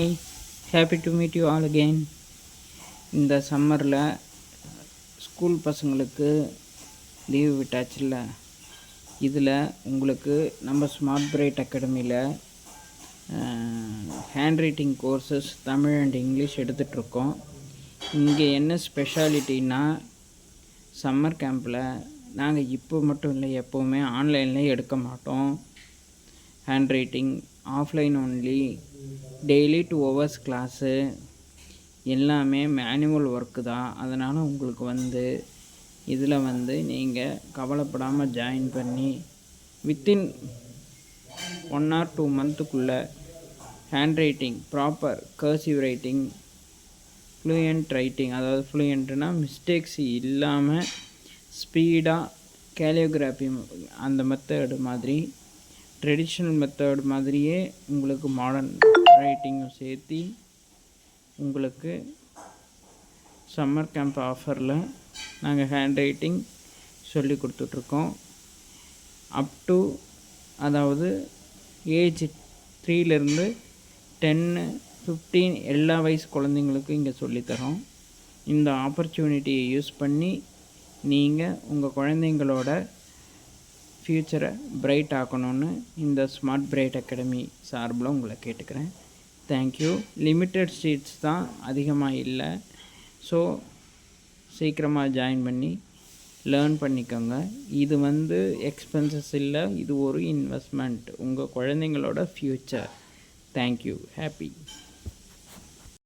Hi, happy to meet you all again. இந்த சம்மரில் school பசங்களுக்கு லீவு விட்டாச்சுல்ல, இதில் உங்களுக்கு நம்ம ஸ்மார்ட் பிரைட் அகாடமியில் hand writing courses Tamil and English எடுத்துகிட்ருக்கோம். இங்கே என்ன ஸ்பெஷாலிட்டின்னா, சம்மர் கேம்பில் நாங்கள் இப்போ மட்டும் இல்லை, எப்போவுமே ஆன்லைனில் எடுக்க மாட்டோம். Hand writing offline only, daily 2 hours class, எல்லாமே மேனுவல் ஒர்க்கு தான். அதனால் உங்களுக்கு இதில் நீங்கள் கவலைப்படாமல் ஜாயின் பண்ணி வித்தின் 1 or 2 monthக்குள்ளே hand writing proper cursive writing, fluent writing, அதாவது ஃப்ளூயண்ட்னா மிஸ்டேக்ஸ் இல்லாமல் ஸ்பீடாக கேலியோகிராஃபி அந்த மெத்தடு மாதிரி, ட்ரெடிஷ்னல் மெத்தட் மாதிரியே உங்களுக்கு மாடர்ன் ரைட்டிங்கும் சேர்த்து உங்களுக்கு சம்மர் கேம்ப் ஆஃபரில் நாங்கள் ஹேண்ட் ரைட்டிங் சொல்லி கொடுத்துட்ருக்கோம். அதாவது ஏஜ் 3லேருந்து 10, 15 எல்லா வயசு குழந்தைங்களுக்கும் இங்கே சொல்லித்தரோம். இந்த ஆப்பர்ச்சுனிட்டியை யூஸ் பண்ணி நீங்கள் உங்கள் குழந்தைங்களோட ஃப்யூச்சரை பிரைட் ஆக்கணும்னு இந்த ஸ்மார்ட் பிரைட் அகாடமி சார்பில் உங்களை கேட்டுக்கிறேன். தேங்க்யூ. லிமிட்டட் சீட்ஸ் தான், அதிகமாக இல்லை. ஸோ சீக்கிரமாக ஜாயின் பண்ணி லேர்ன் பண்ணிக்கோங்க. இது எக்ஸ்பென்சஸ் இல்லை, இது ஒரு இன்வெஸ்ட்மெண்ட், உங்கள் குழந்தைங்களோட ஃப்யூச்சர். தேங்க்யூ. ஹாப்பி.